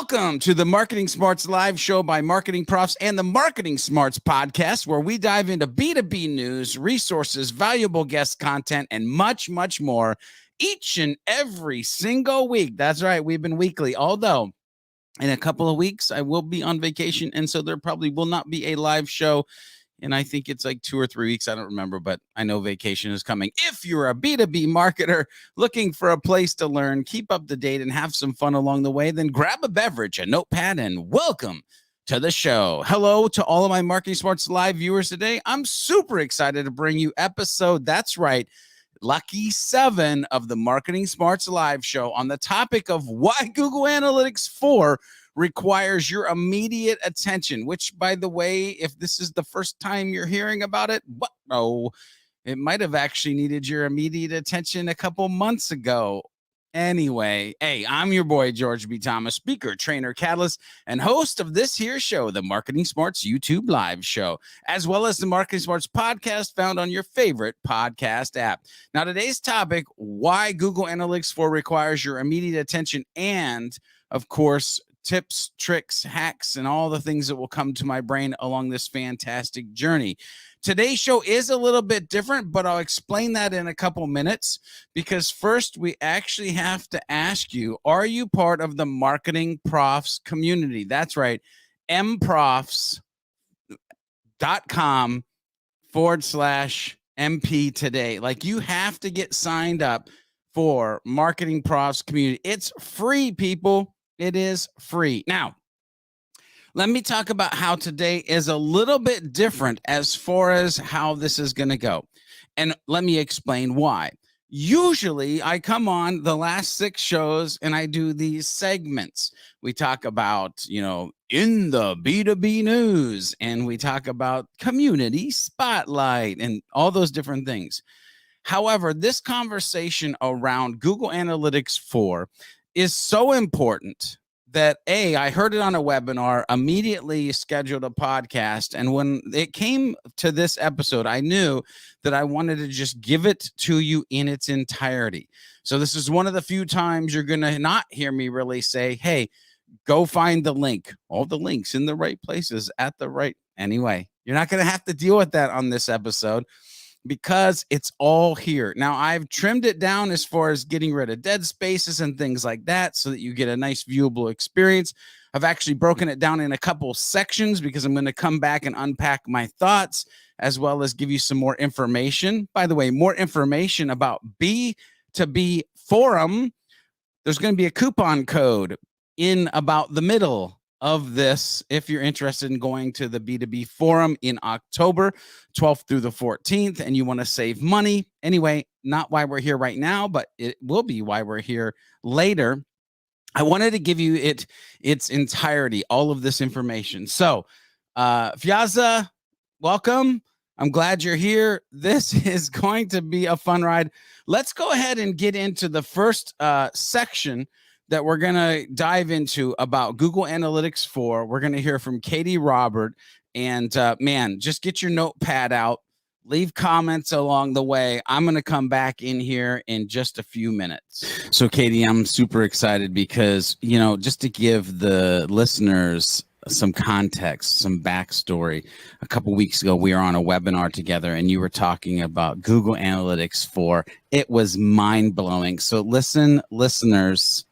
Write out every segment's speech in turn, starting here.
Welcome to the Marketing Smarts live show by Marketing Profs and the Marketing Smarts podcast, where we dive into B2B news, resources, valuable guest content, and much, much more each and every single week. That's right. We've been weekly, although in a couple of weeks, I will be on vacation. And so there probably will not be a live show. And I think it's like 2 or 3 weeks. I don't remember, but I know vacation is coming. If you're a B2B marketer looking for a place to learn, keep up to date, and have some fun along the way, then grab a beverage, a notepad, and welcome to the show. Hello to all of my Marketing Smarts live viewers today. I'm super excited to bring you episode, that's right, Lucky 7 of the Marketing Smarts live show on the topic of why Google Analytics 4 requires your immediate attention, which, by the way, if this is the first time you're hearing about it, what? No, it might have actually needed your immediate attention a couple months ago. Anyway, hey, I'm your boy, George B. Thomas, speaker, trainer, catalyst, and host of this here show, the Marketing Smarts YouTube live show, as well as the Marketing Smarts podcast found on your favorite podcast app. Now, today's topic, why Google Analytics 4 requires your immediate attention, and, of course, tips, tricks, hacks, and all the things that will come to my brain along this fantastic journey. Today's show is a little bit different, but I'll explain that in a couple minutes, because first we actually have to ask you, are you part of the Marketing Profs community? That's right, mprofs.com/MP today. Like, you have to get signed up for Marketing Profs community. It's free, people. It is free. Now, let me talk about how today is a little bit different as far as how this is going to go. And let me explain why. Usually, I come on the last 6 shows and I do these segments. We talk about, in the B2B news, and we talk about community spotlight and all those different things. However, this conversation around Google Analytics 4 is so important that I heard it on a webinar, immediately scheduled a podcast. And when it came to this episode, I knew that I wanted to just give it to you in its entirety. So this is one of the few times you're going to not hear me really say, hey, go find the link. All the links in the right places at the right. Anyway, you're not going to have to deal with that on this episode, because it's all here. Now, I've trimmed it down as far as getting rid of dead spaces and things like that so that you get a nice viewable experience. I've actually broken it down in a couple sections because I'm going to come back and unpack my thoughts, as well as give you some more information. By the way, more information about B2B Forum. There's going to be a coupon code in about the middle of this if you're interested in going to the B2B Forum in October 12th through the 14th and you want to save money. Anyway, not why we're here right now, but it will be why we're here later. I wanted to give you its entirety, all of this information. So, Fiaza, welcome. I'm glad you're here. This is going to be a fun ride. Let's go ahead and get into the first section that we're going to dive into about Google Analytics 4. We're going to hear from Katie Robbert. And man, just get your notepad out. Leave comments along the way. I'm going to come back in here in just a few minutes. So, Katie, I'm super excited because, just to give the listeners some context, some backstory, a couple weeks ago, we were on a webinar together and you were talking about Google Analytics 4. It was mind-blowing. So listeners,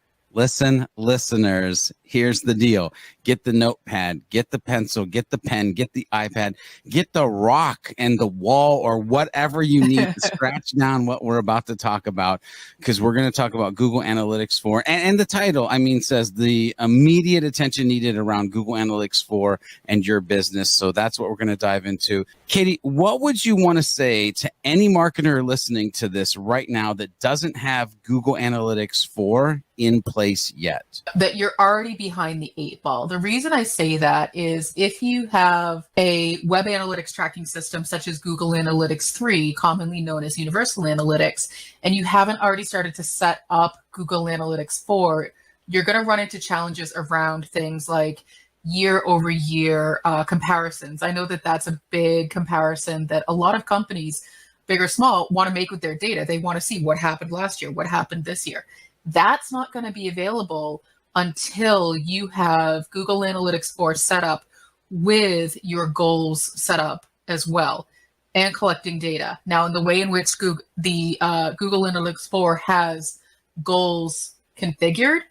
here's the deal. Get the notepad, get the pencil, get the pen, get the iPad, get the rock and the wall or whatever you need to scratch down what we're about to talk about, because we're going to talk about Google Analytics 4. And the title, says the immediate attention needed around Google Analytics 4 and your business. So that's what we're going to dive into. Katie, what would you want to say to any marketer listening to this right now that doesn't have Google Analytics 4 in place yet? That you're already behind the 8 ball. The reason I say that is if you have a web analytics tracking system such as Google Analytics 3, commonly known as Universal Analytics, and you haven't already started to set up Google Analytics 4, you're going to run into challenges around things like year over year comparisons. I know that that's a big comparison that a lot of companies, big or small, want to make with their data. They want to see what happened last year, what happened this year. That's not going to be available until you have Google Analytics 4 set up with your goals set up as well and collecting data. Now, in the way in which Google Analytics 4 has goals configured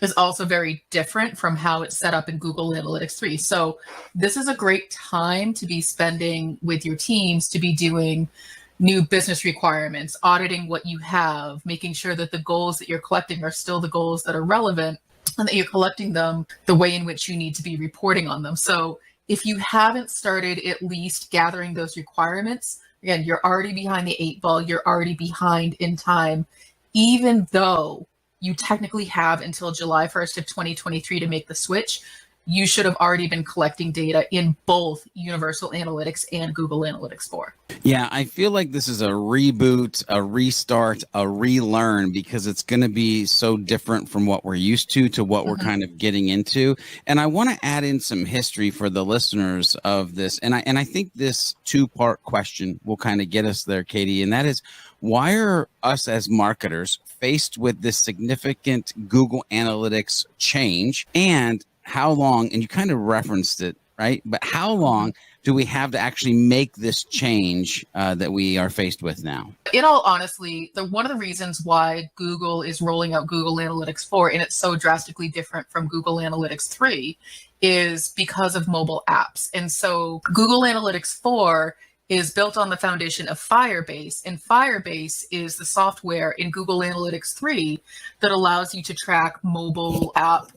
is also very different from how it's set up in Google Analytics 3. So this is a great time to be spending with your teams to be doing new business requirements, auditing what you have, making sure that the goals that you're collecting are still the goals that are relevant and that you're collecting them the way in which you need to be reporting on them. So if you haven't started at least gathering those requirements, again, you're already behind the 8 ball, you're already behind in time, even though you technically have until July 1st of 2023 to make the switch. You should have already been collecting data in both Universal Analytics and Google Analytics 4. Yeah, I feel like this is a reboot, a restart, a relearn, because it's going to be so different from what we're used to what we're kind of getting into. And I want to add in some history for the listeners of this. And I think this 2-part question will kind of get us there, Katie. And that is, why are us as marketers faced with this significant Google Analytics change, and how long, and you kind of referenced it, right? But how long do we have to actually make this change that we are faced with now? In all honesty, one of the reasons why Google is rolling out Google Analytics 4 and it's so drastically different from Google Analytics 3 is because of mobile apps. And so Google Analytics 4 is built on the foundation of Firebase, and Firebase is the software in Google Analytics 3 that allows you to track mobile app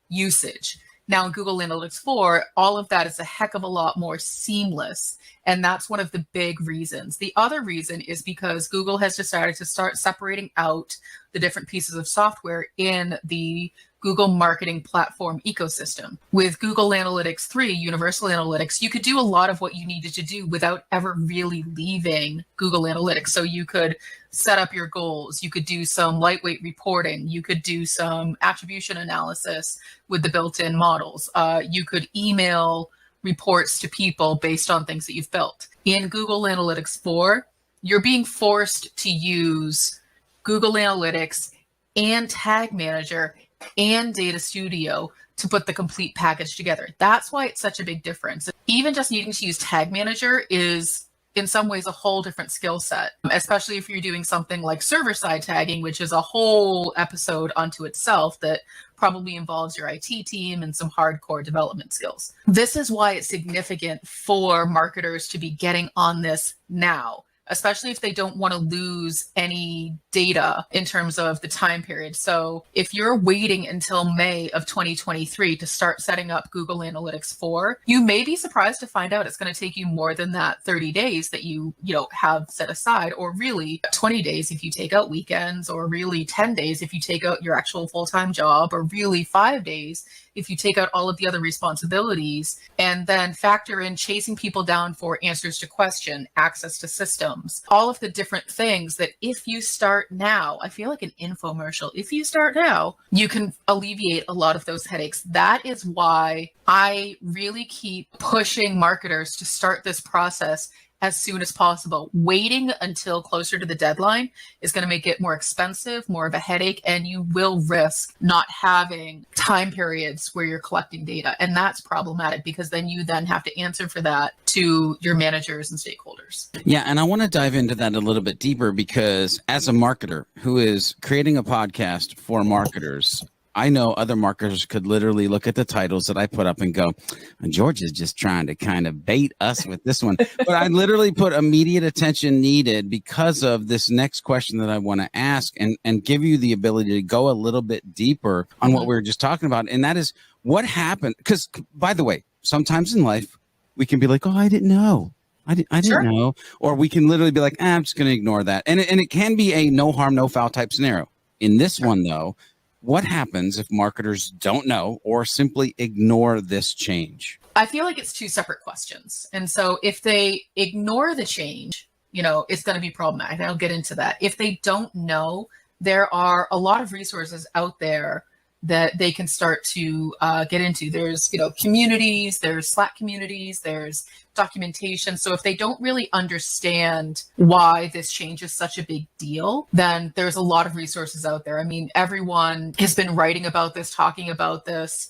usage. Now in Google Analytics 4, all of that is a heck of a lot more seamless. And that's one of the big reasons. The other reason is because Google has decided to start separating out the different pieces of software in the Google marketing platform ecosystem. With Google Analytics 3, Universal Analytics, you could do a lot of what you needed to do without ever really leaving Google Analytics. So you could set up your goals, you could do some lightweight reporting, you could do some attribution analysis with the built-in models, you could email reports to people based on things that you've built. In Google Analytics 4, you're being forced to use Google Analytics and Tag Manager and Data Studio to put the complete package together. That's why it's such a big difference. Even just needing to use Tag Manager is in some ways a whole different skill set, especially if you're doing something like server-side tagging, which is a whole episode unto itself that probably involves your IT team and some hardcore development skills. This is why it's significant for marketers to be getting on this now, especially if they don't want to lose any data in terms of the time period. So if you're waiting until May of 2023 to start setting up Google Analytics 4, you may be surprised to find out it's going to take you more than that 30 days that you have set aside, or really 20 days if you take out weekends, or really 10 days if you take out your actual full-time job, or really 5 days if you take out all of the other responsibilities, and then factor in chasing people down for answers to question, access to systems, all of the different things that if you start now, I feel like an infomercial, if you start now, you can alleviate a lot of those headaches. That is why I really keep pushing marketers to start this process as soon as possible. Waiting until closer to the deadline is going to make it more expensive, more of a headache, and you will risk not having time periods where you're collecting data. And that's problematic because then you have to answer for that to your managers and stakeholders. Yeah, and I want to dive into that a little bit deeper, because as a marketer who is creating a podcast for marketers, I know other marketers could literally look at the titles that I put up and go, George is just trying to kind of bait us with this one. But I literally put immediate attention needed because of this next question that I want to ask, and give you the ability to go a little bit deeper on what we were just talking about. And that is what happened. Because, by the way, sometimes in life, we can be like, oh, I didn't know. I didn't know. Or we can literally be like, I'm just going to ignore that. And it can be a no harm, no foul type scenario. In this one, though, what happens if marketers don't know or simply ignore this change? I feel like it's two separate questions. And so if they ignore the change, it's going to be problematic. I'll get into that. If they don't know, there are a lot of resources out there that they can start to get into. There's, communities, there's Slack communities, there's documentation. So if they don't really understand why this change is such a big deal, then there's a lot of resources out there. I mean, everyone has been writing about this, talking about this,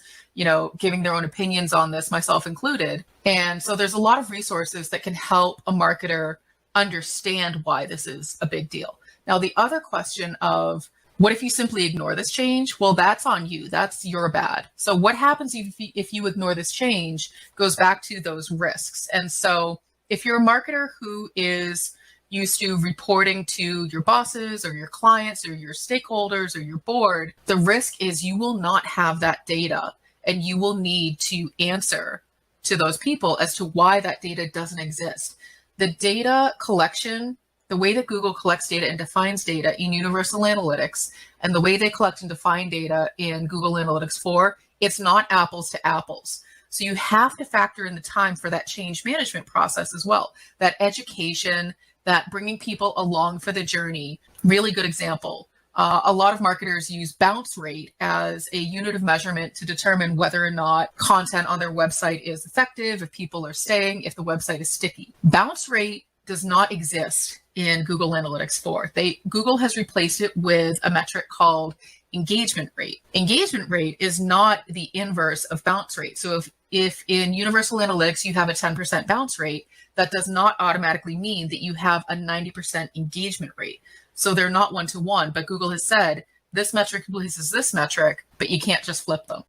giving their own opinions on this, myself included. And so there's a lot of resources that can help a marketer understand why this is a big deal. Now, the other question of, what if you simply ignore this change? Well, that's on you. That's your bad. So what happens if you ignore this change goes back to those risks. And so if you're a marketer who is used to reporting to your bosses or your clients or your stakeholders or your board, the risk is you will not have that data, and you will need to answer to those people as to why that data doesn't exist. The data collection, the way that Google collects data and defines data in Universal Analytics, and the way they collect and define data in Google Analytics 4, it's not apples to apples. So you have to factor in the time for that change management process as well, that education, that bringing people along for the journey. Really good example. A lot of marketers use bounce rate as a unit of measurement to determine whether or not content on their website is effective, if people are staying, if the website is sticky. Bounce rate does not exist in Google Analytics 4. Google has replaced it with a metric called engagement rate. Engagement rate is not the inverse of bounce rate. So if in Universal Analytics you have a 10% bounce rate, that does not automatically mean that you have a 90% engagement rate. So they're not one-to-one, but Google has said this metric replaces this metric, but you can't just flip them.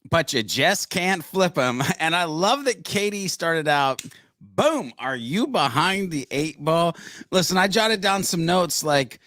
But you just can't flip them. And I love that Katie started out, boom, are you behind the 8 ball? Listen, I jotted down some notes like,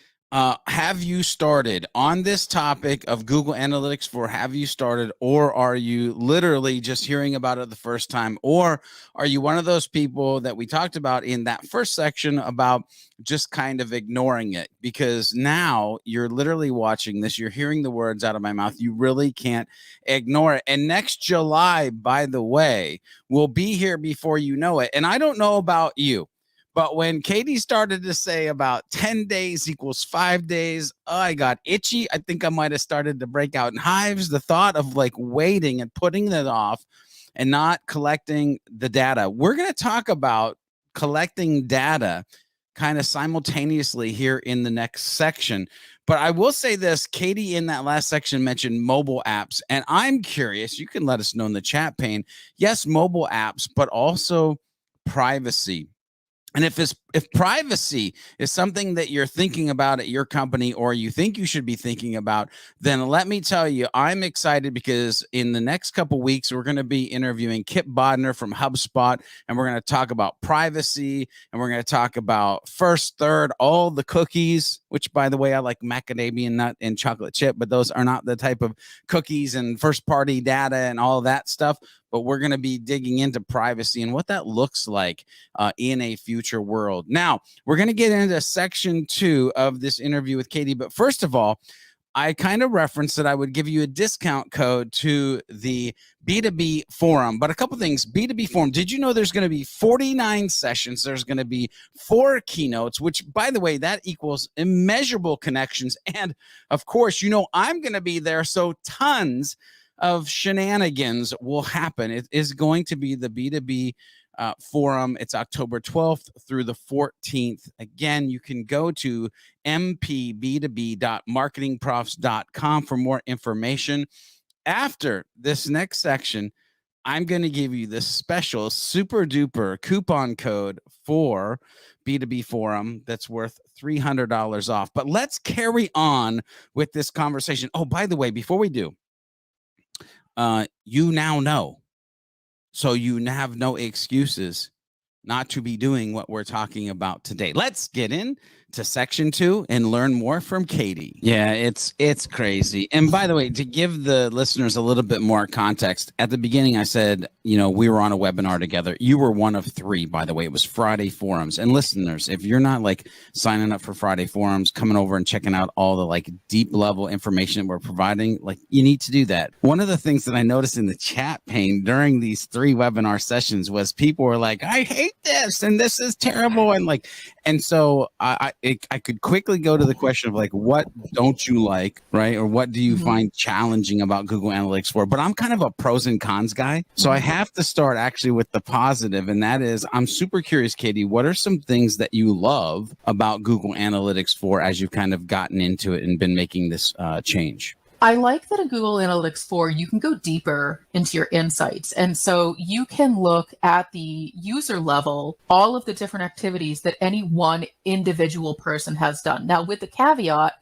have you started on this topic of Google Analytics 4? Have you started, or are you literally just hearing about it the first time? Or are you one of those people that we talked about in that first section about just kind of ignoring it? Because now you're literally watching this, you're hearing the words out of my mouth. You really can't ignore it. And next July, by the way, will be here before you know it. And I don't know about you, but when Katie started to say about 10 days equals 5 days, I got itchy. I think I might have started to break out in hives. The thought of like waiting and putting it off and not collecting the data. We're going to talk about collecting data kind of simultaneously here in the next section. But I will say this, Katie in that last section mentioned mobile apps. And I'm curious, you can let us know in the chat pane. Yes, mobile apps, but also privacy. And if privacy is something that you're thinking about at your company, or you think you should be thinking about, then let me tell you, I'm excited because in the next couple of weeks, we're going to be interviewing Kip Bodner from HubSpot, and we're going to talk about privacy, and we're going to talk about first, third, all the cookies, which, by the way, I like macadamia nut and chocolate chip, but those are not the type of cookies and first party data and all that stuff. But we're going to be digging into privacy and what that looks like in a future world. Now, we're going to get into section 2 of this interview with Katie. But first of all, I kind of referenced that I would give you a discount code to the B2B forum. But a couple things, B2B forum, did you know there's going to be 49 sessions? There's going to be 4 keynotes, which, by the way, that equals immeasurable connections. And of course, I'm going to be there. So tons of shenanigans will happen. It is going to be the B2B forum. It's October 12th through the 14th. Again, you can go to mpb2b.marketingprofs.com for more information. After this next section, I'm going to give you this special super duper coupon code for B2B forum that's worth $300 off. But let's carry on with this conversation. Oh, by the way, before we do, you now know, so you have no excuses not to be doing what we're talking about today. Let's get in to section 2 and learn more from Katie. Yeah, it's crazy. And by the way, to give the listeners a little bit more context, at the beginning I said, we were on a webinar together. You were one of 3, by the way. It was Friday Forums. And listeners, if you're not like signing up for Friday Forums, coming over and checking out all the like deep level information that we're providing, like you need to do that. One of the things that I noticed in the chat pane during these 3 webinar sessions was people were like, I hate this and this is terrible. And so I could quickly go to the question of like, what don't you like, right? Or what do you find challenging about Google Analytics 4? But I'm kind of a pros and cons guy. So I have to start actually with the positive. And that is, I'm super curious, Katie, what are some things that you love about Google Analytics 4 as you've kind of gotten into it and been making this change? I like that in Google Analytics 4, you can go deeper into your insights. And so you can look at the user level, all of the different activities that any one individual person has done. Now, with the caveat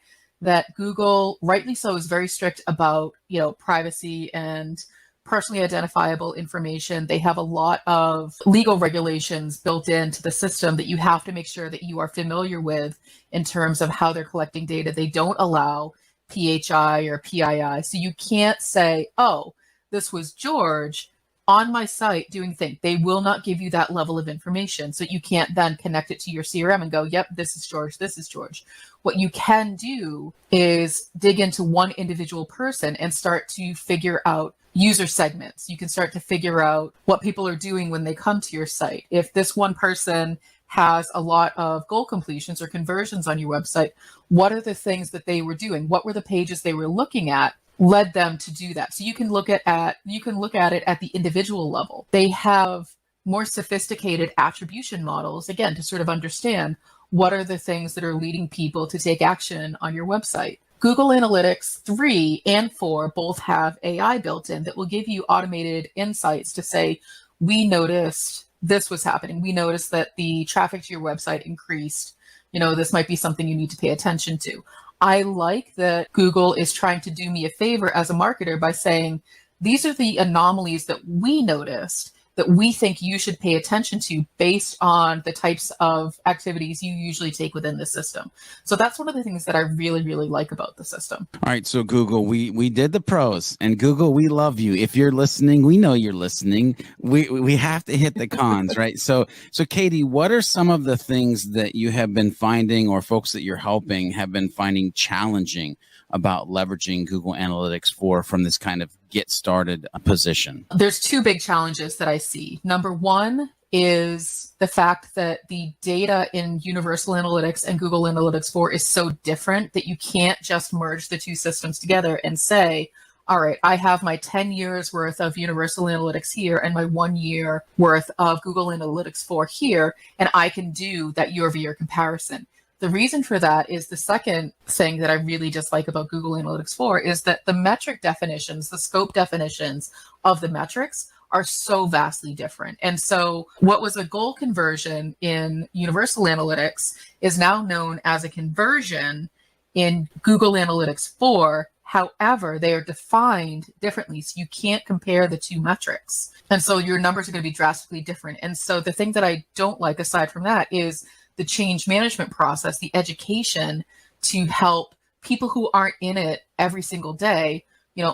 that Google, rightly so, is very strict about, privacy and personally identifiable information. They have a lot of legal regulations built into the system that you have to make sure that you are familiar with in terms of how they're collecting data. They don't allow PHI or PII. So you can't say, oh, this was George on my site doing things. They will not give you that level of information. So you can't then connect it to your CRM and go, yep, this is George, this is George. What you can do is dig into one individual person and start to figure out user segments. You can start to figure out what people are doing when they come to your site. If this one person has a lot of goal completions or conversions on your website, what are the things that they were doing? What were the pages they were looking at led them to do that? So you can look at it at the individual level. They have more sophisticated attribution models, again, to sort of understand what are the things that are leading people to take action on your website. Google Analytics 3 and 4 both have AI built in that will give you automated insights to say, we noticed this was happening. We noticed that the traffic to your website increased. This might be something you need to pay attention to. I like that Google is trying to do me a favor as a marketer by saying, these are the anomalies that we noticed that we think you should pay attention to based on the types of activities you usually take within the system. So that's one of the things that I really, really like about the system. All right. So Google, we did the pros, and Google, we love you. If you're listening, we know you're listening. We have to hit the cons, right? So Katie, what are some of the things that you have been finding, or folks that you're helping have been finding challenging about leveraging Google Analytics 4 from this kind of get started position? There's two big challenges that I see. Number one is the fact that the data in Universal Analytics and Google Analytics 4 is so different that you can't just merge the two systems together and say, all right, I have my 10 years worth of Universal Analytics here and my 1 year worth of Google Analytics 4 here, and I can do that year-over-year comparison. The reason for that is the second thing that I really dislike about Google Analytics 4 is that the metric definitions, the scope definitions of the metrics are so vastly different. And so what was a goal conversion in Universal Analytics is now known as a conversion in Google Analytics 4. However, they are defined differently. So you can't compare the two metrics. And so your numbers are going to be drastically different. And so the thing that I don't like aside from that is the change management process, the education to help people who aren't in it every single day,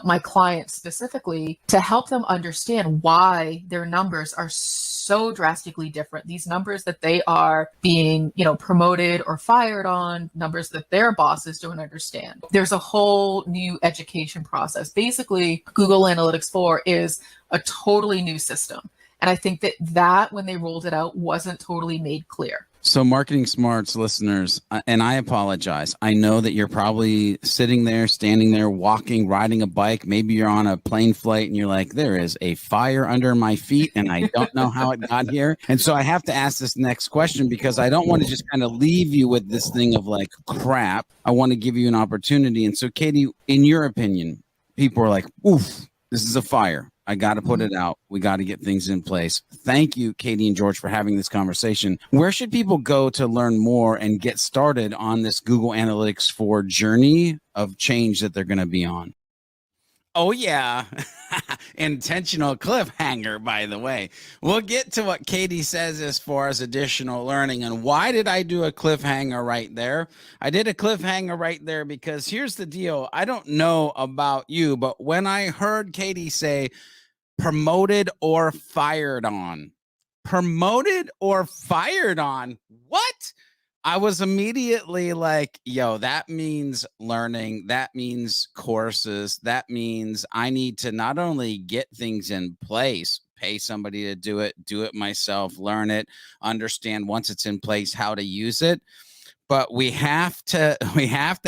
my clients specifically, to help them understand why their numbers are so drastically different. These numbers that they are being, promoted or fired on, numbers that their bosses don't understand. There's a whole new education process. Basically, Google Analytics 4 is a totally new system. And I think that when they rolled it out wasn't totally made clear. So Marketing Smarts listeners, and I apologize. I know that you're probably sitting there, standing there, walking, riding a bike. Maybe you're on a plane flight and you're like, there is a fire under my feet and I don't know how it got here. And so I have to ask this next question because I don't want to just kind of leave you with this thing of like crap. I want to give you an opportunity. And so Katie, in your opinion, people are like, oof, this is a fire. I got to put it out. We got to get things in place. Thank you, Katie and George, for having this conversation. Where should people go to learn more and get started on this Google Analytics 4 journey of change that they're going to be on? Oh, yeah. Intentional cliffhanger, by the way. We'll get to what Katie says as far as additional learning. And why did I do a cliffhanger right there? I did a cliffhanger right there because here's the deal. I don't know about you, but when I heard Katie say promoted or fired on, what? I was immediately like, yo, that means learning. That means courses. That means I need to not only get things in place, pay somebody to do it myself, learn it, understand once it's in place how to use it. but we have to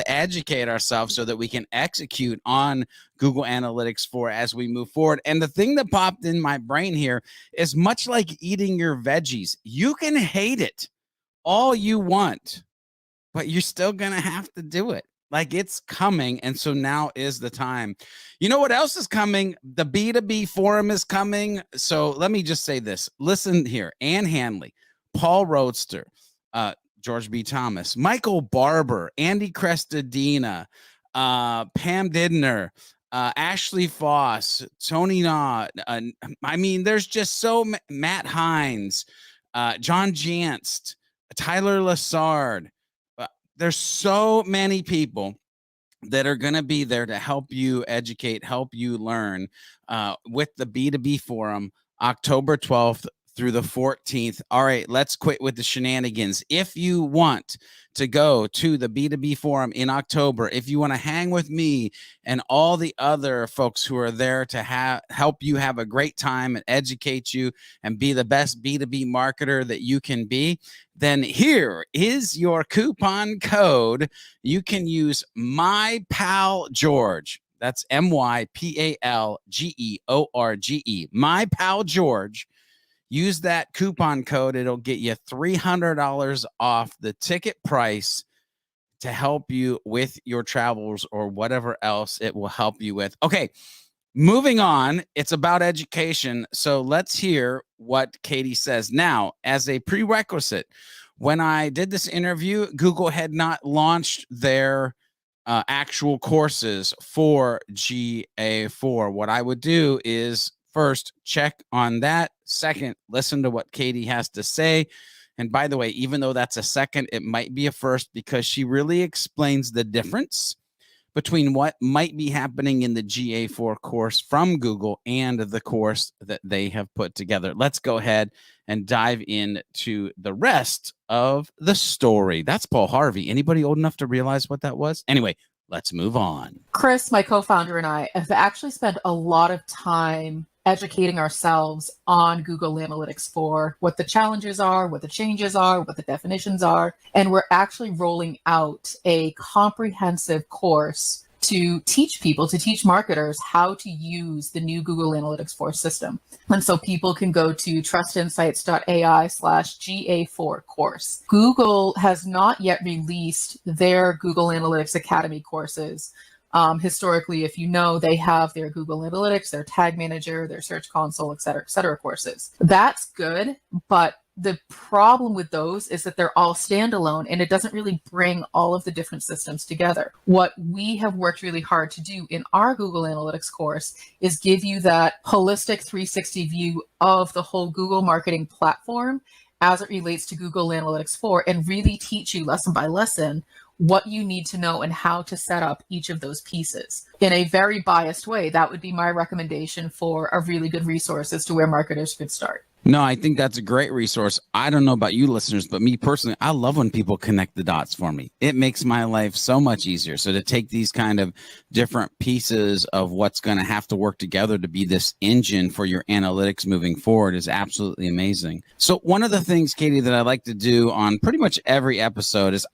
educate ourselves so that we can execute on Google Analytics 4 as we move forward. And the thing that popped in my brain here is, much like eating your veggies, you can hate it all you want, but you're still going to have to do it. Like, it's coming. And so now is the time. You know what else is coming? The B2B forum is coming. So let me just say this. Listen here. Ann Hanley, Paul Roadster, George B. Thomas, Michael Barber, Andy Crestadina, Pam Didner, Ashley Foss, Tony Na. I mean, there's just Matt Hines, John Janst, Tyler Lassard. There's so many people that are going to be there to help you educate, help you learn with the B2B forum, October 12th through the 14th. All right, let's quit with the shenanigans. If you want to go to the B2B forum in October, if you want to hang with me and all the other folks who are there to help you have a great time and educate you and be the best B2B marketer that you can be, then here is your coupon code. You can use My Pal George. That's MyPalGeorge. My Pal George. Use that coupon code. It'll get you $300 off the ticket price to help you with your travels or whatever else it will help you with. Okay, moving on. It's about education. So let's hear what Katie says. Now, as a prerequisite, when I did this interview, Google had not launched their actual courses for GA4. What I would do is, first, check on that. Second, listen to what Katie has to say. And by the way, even though that's a second, it might be a first, because she really explains the difference between what might be happening in the GA4 course from Google and the course that they have put together. Let's go ahead and dive into the rest of the story. That's Paul Harvey. Anybody old enough to realize what that was? Anyway, let's move on. Chris, my co-founder, and I have actually spent a lot of time educating ourselves on Google Analytics 4, what the challenges are, what the changes are, what the definitions are. And we're actually rolling out a comprehensive course to teach people, to teach marketers how to use the new Google Analytics 4 system. And so people can go to trustinsights.ai/GA4 course. Google has not yet released their Google Analytics Academy courses. Historically, if you know, they have their Google Analytics, their Tag Manager, their Search Console, et cetera, courses. That's good, but the problem with those is that they're all standalone and it doesn't really bring all of the different systems together. What we have worked really hard to do in our Google Analytics course is give you that holistic 360 view of the whole Google marketing platform as it relates to Google Analytics 4, and really teach you lesson by lesson what you need to know and how to set up each of those pieces. In a very biased way, that would be my recommendation for a really good resource as to where marketers could start. No, I think that's a great resource. I don't know about you listeners, but me personally, I love when people connect the dots for me. It makes my life so much easier. So to take these kind of different pieces of what's going to have to work together to be this engine for your analytics moving forward is absolutely amazing. So one of the things, Katie, that I like to do on pretty much every episode is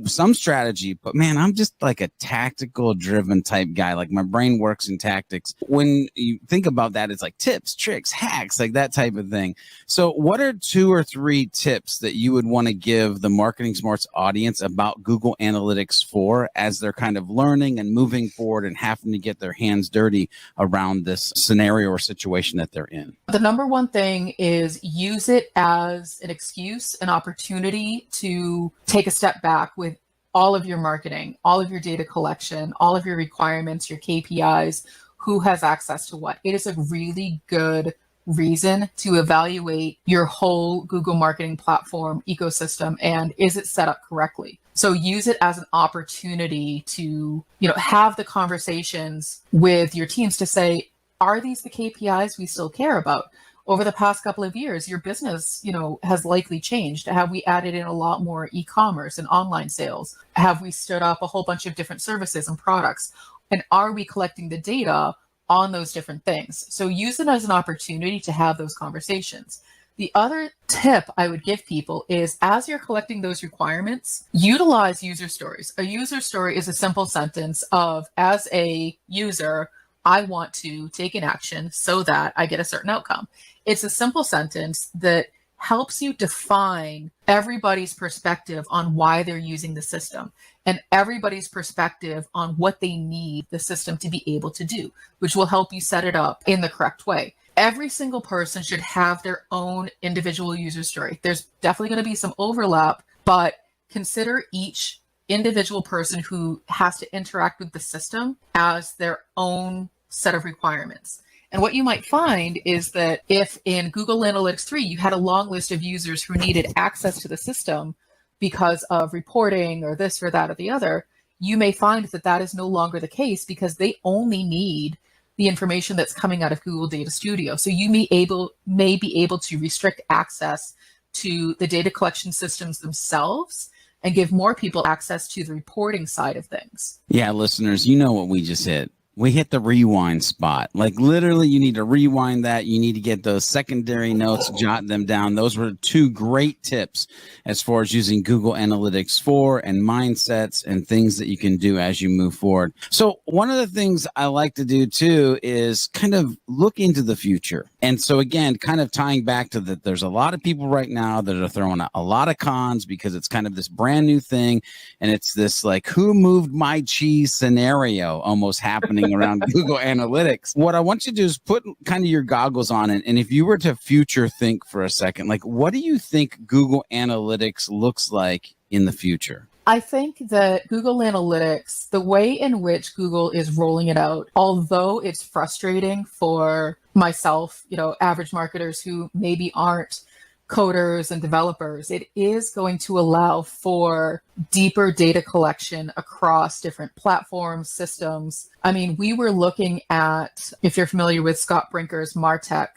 some strategy, but man, I'm just like a tactical driven type guy. Like, my brain works in tactics. When you think about that, it's like tips, tricks, hacks, like that type of thing. So what are 2 or 3 tips that you would want to give the Marketing Smarts audience about Google Analytics 4 as they're kind of learning and moving forward and having to get their hands dirty around this scenario or situation that they're in? The number one thing is use it as an excuse, an opportunity to take a step back with all of your marketing, all of your data collection, all of your requirements, your KPIs, who has access to what. It is a really good reason to evaluate your whole Google marketing platform ecosystem, and is it set up correctly? So use it as an opportunity to, have the conversations with your teams to say, are these the KPIs we still care about? Over the past couple of years, your business, has likely changed. Have we added in a lot more e-commerce and online sales? Have we stood up a whole bunch of different services and products? And are we collecting the data on those different things? So use it as an opportunity to have those conversations. The other tip I would give people is, as you're collecting those requirements, utilize user stories. A user story is a simple sentence of, as a user, I want to take an action so that I get a certain outcome. It's a simple sentence that helps you define everybody's perspective on why they're using the system and everybody's perspective on what they need the system to be able to do, which will help you set it up in the correct way. Every single person should have their own individual user story. There's definitely going to be some overlap, but consider each individual person who has to interact with the system as their own set of requirements. And what you might find is that if in Google Analytics 3, you had a long list of users who needed access to the system because of reporting or this or that or the other, you may find that that is no longer the case because they only need the information that's coming out of Google Data Studio. So you may be able to restrict access to the data collection systems themselves and give more people access to the reporting side of things. Yeah, listeners, you know what we just hit. We hit the rewind spot. Like literally, you need to rewind that. You need to get those secondary notes, jot them down. Those were two great tips as far as using Google Analytics 4 and mindsets and things that you can do as you move forward. So one of the things I like to do too is kind of look into the future. And so again, kind of tying back to that, there's a lot of people right now that are throwing a lot of cons because it's kind of this brand new thing. And it's this like, who moved my cheese scenario almost happening around Google Analytics. What I want you to do is put kind of your goggles on it. And if you were to future think for a second, like what do you think Google Analytics looks like in the future? I think that Google Analytics, the way in which Google is rolling it out, although it's frustrating for myself, average marketers who maybe aren't coders and developers, it is going to allow for deeper data collection across different platforms, systems. I mean, we were looking at, if you're familiar with Scott Brinker's MarTech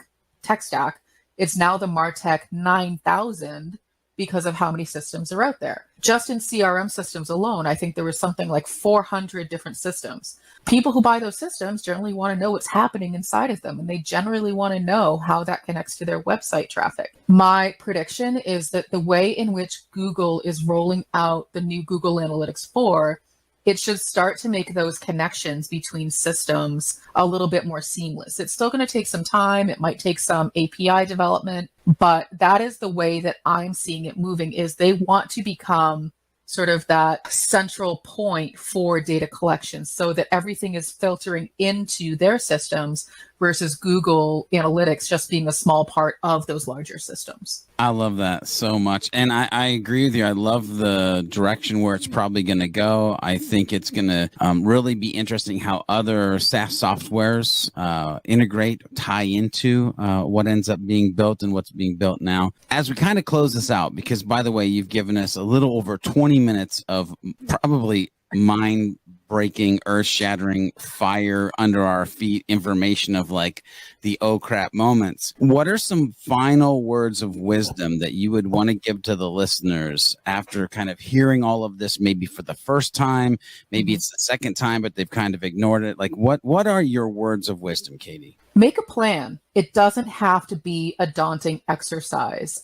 tech stack, it's now the MarTech 9000 because of how many systems are out there. Just in CRM systems alone, I think there was something like 400 different systems. People who buy those systems generally want to know what's happening inside of them, and they generally want to know how that connects to their website traffic. My prediction is that the way in which Google is rolling out the new Google Analytics 4, it should start to make those connections between systems a little bit more seamless. It's still going to take some time. It might take some API development, but that is the way that I'm seeing it moving, is they want to become sort of that central point for data collection so that everything is filtering into their systems versus Google Analytics just being a small part of those larger systems. I love that so much. And I agree with you. I love the direction where it's probably going to go. I think it's going to really be interesting how other SaaS softwares integrate, tie into what ends up being built and what's being built now. As we kind of close this out, because by the way, you've given us a little over 20 minutes of probably mind-breaking, earth-shattering, fire under our feet information of like the oh crap moments. What are some final words of wisdom that you would want to give to the listeners after kind of hearing all of this, maybe for the first time, maybe it's the second time, but they've kind of ignored it? Like what are your words of wisdom, Katie? Make a plan. It doesn't have to be a daunting exercise.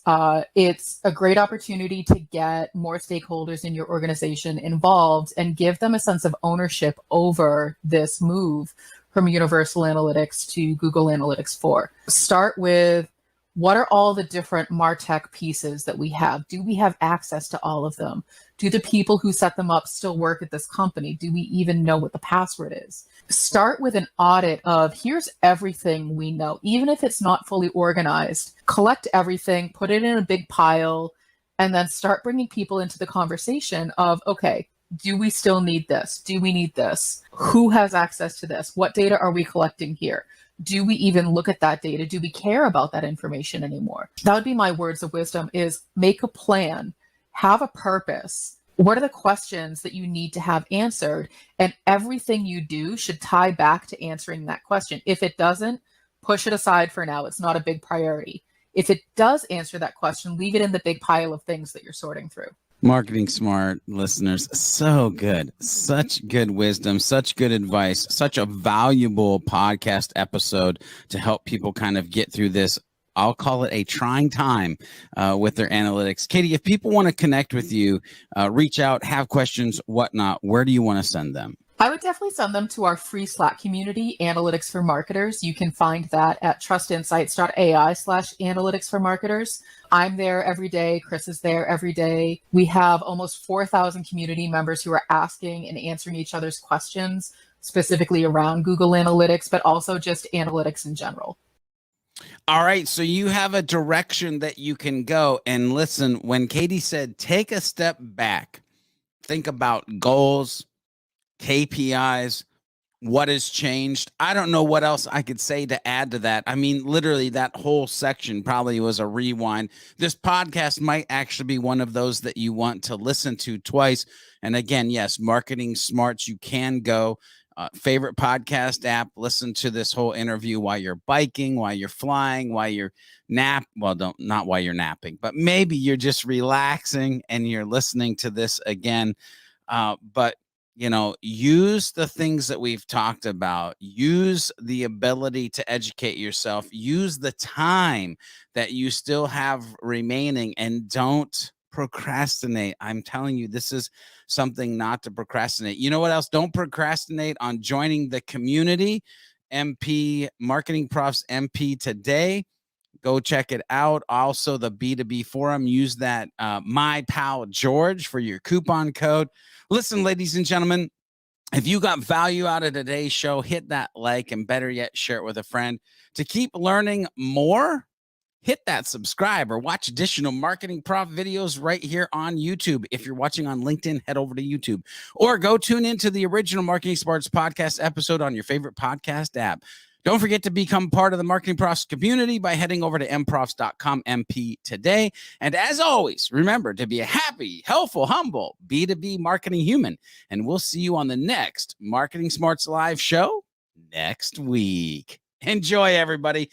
It's a great opportunity to get more stakeholders in your organization involved and give them a sense of ownership over this move from Universal Analytics to Google Analytics 4. Start with, what are all the different MarTech pieces that we have? Do we have access to all of them? Do the people who set them up still work at this company? Do we even know what the password is? Start with an audit of, here's everything we know, even if it's not fully organized. Collect everything, put it in a big pile, and then start bringing people into the conversation of, okay, do we still need this? Do we need this? Who has access to this? What data are we collecting here? Do we even look at that data? Do we care about that information anymore? That would be my words of wisdom, is make a plan, have a purpose. What are the questions that you need to have answered? And everything you do should tie back to answering that question. If it doesn't, push it aside for now. It's not a big priority. If it does answer that question, leave it in the big pile of things that you're sorting through. Marketing Smart listeners, so good. Such good wisdom, such good advice, such a valuable podcast episode to help people kind of get through this I'll call it a trying time with their analytics. Katie, if people want to connect with you, reach out, have questions, whatnot, where do you want to send them? I would definitely send them to our free Slack community, Analytics for Marketers. You can find that at trustinsights.ai/analytics for marketers. I'm there every day. Chris is there every day. We have almost 4,000 community members who are asking and answering each other's questions, specifically around Google Analytics, but also just analytics in general. All right. So you have a direction that you can go. And listen, when Katie said, take a step back, think about goals, KPIs, what has changed. I don't know what else I could say to add to that. I mean, literally that whole section probably was a rewind. This podcast might actually be one of those that you want to listen to twice. And again, yes, Marketing Smarts, you can go favorite podcast app, listen to this whole interview while you're biking, while you're flying, while you're not while you're napping, but maybe you're just relaxing and you're listening to this again. But use the things that we've talked about, use the ability to educate yourself, use the time that you still have remaining, and don't procrastinate. I'm telling you, this is something not to procrastinate. You know what else? Don't procrastinate on joining the community, MP MarketingProfs MP today. Go check it out. Also, the B2B forum, use that my pal George for your coupon code. Listen, ladies and gentlemen, if you got value out of today's show, hit that like, and better yet, share it with a friend. To keep learning more, hit that subscribe or watch additional Marketing Prof videos right here on YouTube. If you're watching on LinkedIn, head over to YouTube or go tune into the original Marketing Smarts podcast episode on your favorite podcast app. Don't forget to become part of the Marketing Profs community by heading over to mprofs.com MP today. And as always, remember to be a happy, helpful, humble B2B marketing human. And we'll see you on the next Marketing Smarts Live show next week. Enjoy, everybody.